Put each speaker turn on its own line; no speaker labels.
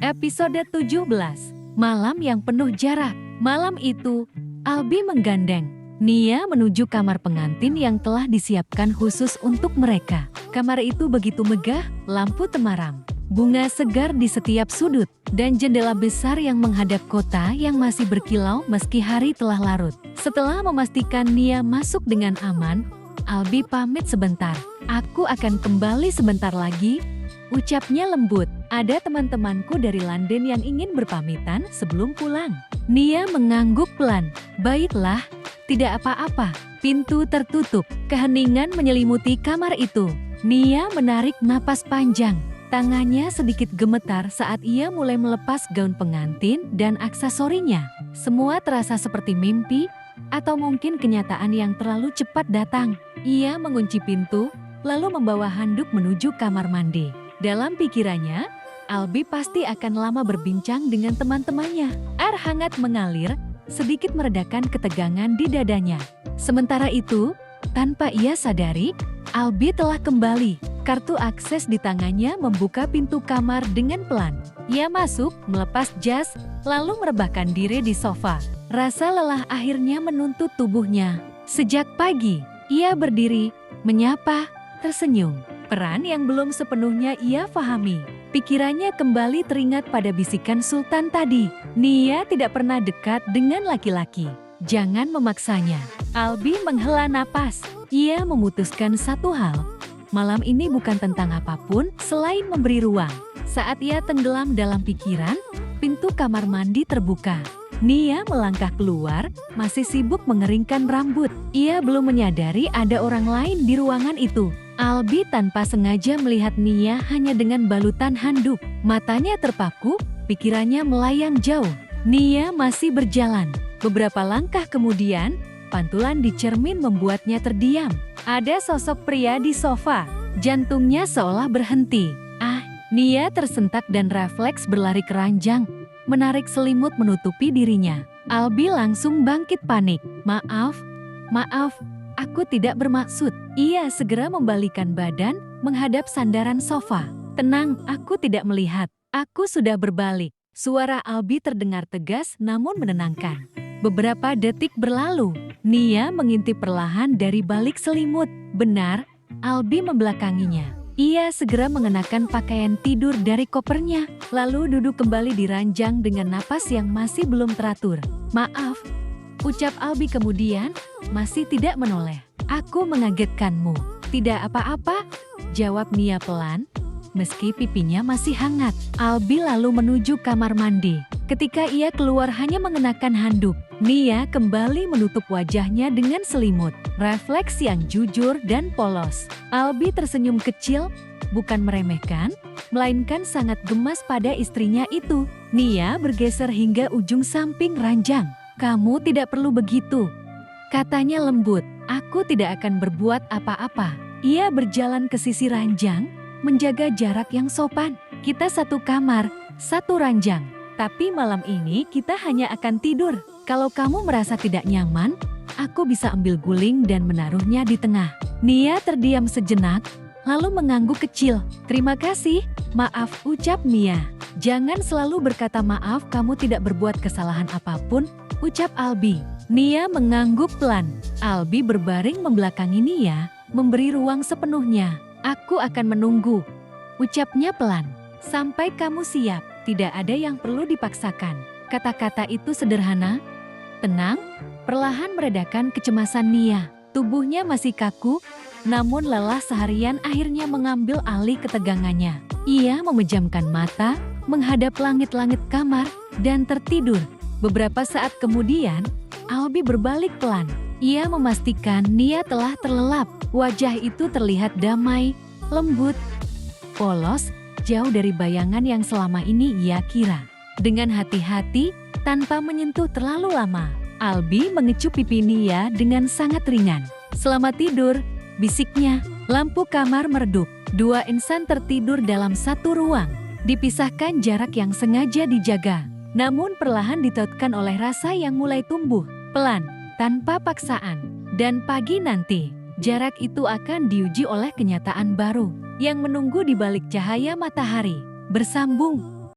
Episode 17, Malam yang penuh jarak. Malam itu, Albi menggandeng Nia menuju kamar pengantin yang telah disiapkan khusus untuk mereka. Kamar itu begitu megah, lampu temaram, bunga segar di setiap sudut, dan jendela besar yang menghadap kota yang masih berkilau meski hari telah larut. Setelah memastikan Nia masuk dengan aman, Albi pamit sebentar. "Aku akan kembali sebentar lagi," ucapnya lembut. "Ada teman-temanku dari London yang ingin berpamitan sebelum pulang." Nia mengangguk pelan. "Baiklah, tidak apa-apa." Pintu tertutup. Keheningan menyelimuti kamar itu. Nia menarik napas panjang. Tangannya sedikit gemetar saat ia mulai melepas gaun pengantin dan aksesorinya. Semua terasa seperti mimpi, atau mungkin kenyataan yang terlalu cepat datang. Ia mengunci pintu, lalu membawa handuk menuju kamar mandi. Dalam pikirannya, Albi pasti akan lama berbincang dengan teman-temannya. Air hangat mengalir, sedikit meredakan ketegangan di dadanya. Sementara itu, tanpa ia sadari, Albi telah kembali. Kartu akses di tangannya membuka pintu kamar dengan pelan. Ia masuk, melepas jas, lalu merebahkan diri di sofa. Rasa lelah akhirnya menuntut tubuhnya. Sejak pagi, ia berdiri, menyapa, tersenyum. Peran yang belum sepenuhnya ia fahami. Pikirannya kembali teringat pada bisikan Sultan tadi. Nia tidak pernah dekat dengan laki-laki. Jangan memaksanya. Albi menghela napas. Ia memutuskan satu hal. Malam ini bukan tentang apapun selain memberi ruang. Saat ia tenggelam dalam pikiran, pintu kamar mandi terbuka. Nia melangkah keluar, masih sibuk mengeringkan rambut. Ia belum menyadari ada orang lain di ruangan itu. Albi tanpa sengaja melihat Nia hanya dengan balutan handuk. Matanya terpaku, pikirannya melayang jauh. Nia masih berjalan. Beberapa langkah kemudian, pantulan di cermin membuatnya terdiam. Ada sosok pria di sofa. Jantungnya seolah berhenti. Nia tersentak dan refleks berlari ke ranjang, menarik selimut menutupi dirinya. Albi langsung bangkit panik. Maaf, aku tidak bermaksud." Ia segera membalikan badan, menghadap sandaran sofa. "Tenang, aku tidak melihat. Aku sudah berbalik." Suara Albi terdengar tegas namun menenangkan. Beberapa detik berlalu. Nia mengintip perlahan dari balik selimut. Benar, Albi membelakanginya. Ia segera mengenakan pakaian tidur dari kopernya, lalu duduk kembali di ranjang dengan napas yang masih belum teratur. "Maaf," ucap Albi kemudian, masih tidak menoleh. "Aku mengagetkanmu." "Tidak apa-apa," jawab Nia pelan, meski pipinya masih hangat. Albi lalu menuju kamar mandi. Ketika ia keluar hanya mengenakan handuk, Nia kembali menutup wajahnya dengan selimut. Refleks yang jujur dan polos. Albi tersenyum kecil, bukan meremehkan, melainkan sangat gemas pada istrinya itu. Nia bergeser hingga ujung samping ranjang. "Kamu tidak perlu begitu," katanya lembut. "Aku tidak akan berbuat apa-apa." Ia berjalan ke sisi ranjang, menjaga jarak yang sopan. "Kita satu kamar, satu ranjang. Tapi malam ini kita hanya akan tidur. Kalau kamu merasa tidak nyaman, aku bisa ambil guling dan menaruhnya di tengah." Nia terdiam sejenak, lalu mengangguk kecil. "Terima kasih." "Maaf," ucap Nia. "Jangan selalu berkata maaf, kamu tidak berbuat kesalahan apapun," ucap Albi. Nia mengangguk pelan. Albi berbaring membelakangi Nia, memberi ruang sepenuhnya. "Aku akan menunggu," ucapnya pelan. "Sampai kamu siap. Tidak ada yang perlu dipaksakan." Kata-kata itu sederhana, tenang, perlahan meredakan kecemasan Nia. Tubuhnya masih kaku, namun lelah seharian akhirnya mengambil alih ketegangannya. Ia memejamkan mata, menghadap langit-langit kamar, dan tertidur. Beberapa saat kemudian, Albi berbalik pelan. Ia memastikan Nia telah terlelap. Wajah itu terlihat damai, lembut, polos, jauh dari bayangan yang selama ini ia kira. Dengan hati-hati, tanpa menyentuh terlalu lama, Albi mengecup pipi Nia dengan sangat ringan. "Selamat tidur," bisiknya. Lampu kamar meredup. Dua insan tertidur dalam satu ruang. Dipisahkan jarak yang sengaja dijaga, namun perlahan ditautkan oleh rasa yang mulai tumbuh, pelan, tanpa paksaan. Dan pagi nanti, jarak itu akan diuji oleh kenyataan baru yang menunggu di balik cahaya matahari. Bersambung.